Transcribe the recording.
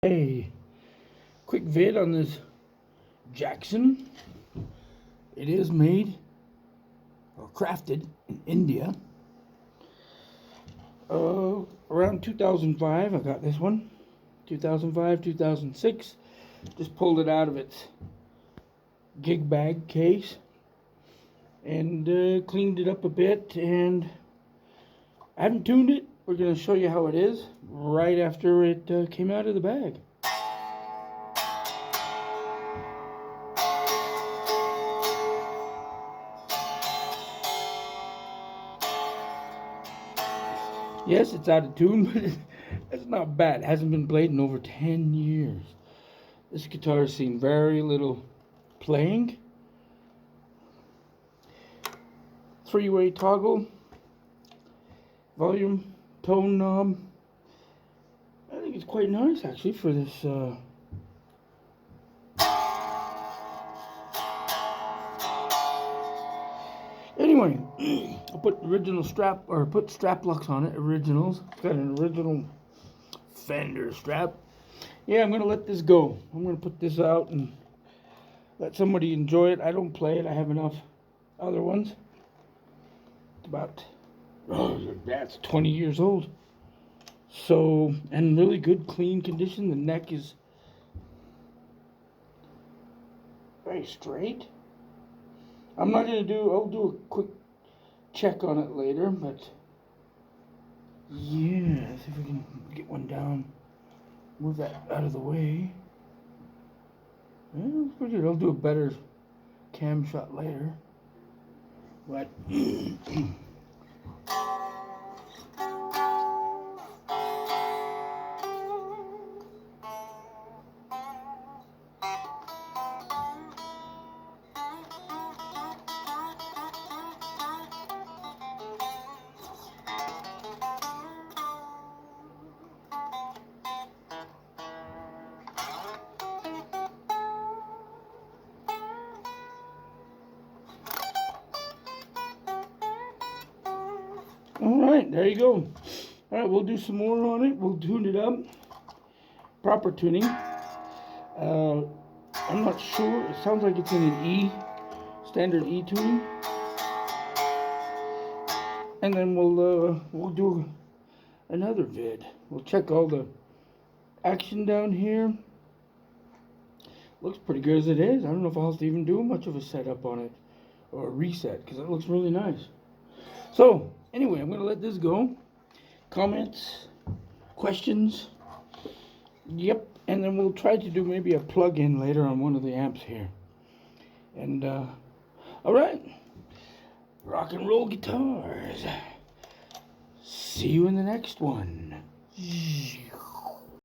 A quick vid on this Jackson. It is made or crafted in India. Around 2005 I got this one. 2005, 2006. Just pulled it out of its gig bag case and cleaned it up a bit, and I haven't tuned it. We're going to show you how it is right after it came out of the bag. Yes, it's out of tune, but it's not bad. It hasn't been played in over 10 years. This guitar has seen very little playing. 3-way toggle, volume, tone knob. I think it's quite nice actually for this Anyway, I put original strap, or put strap locks on it, originals. It's got an original Fender strap. Yeah, I'm gonna let this go. I'm gonna put this out and let somebody enjoy it. I don't play it. I have enough other ones. It's about, that's 20 years old. So, and really good, clean condition. The neck is very straight. I'm not gonna I'll do a quick check on it later, but yeah, let's see if we can get one down. Move that out of the way. Yeah, it's pretty good. I'll do a better cam shot later. But alright, there you go. Alright, we'll do some more on it. We'll tune it up. Proper tuning. I'm not sure. It sounds like it's in an E, standard E tuning. And then we'll do another vid. We'll check all the action down here. Looks pretty good as it is. I don't know if I'll have to even do much of a setup on it or a reset, because it looks really nice. So anyway, I'm gonna let this go. Comments, questions, yep. And then we'll try to do maybe a plug-in later on one of the amps here. And all right, rock and roll guitars. See you in the next one.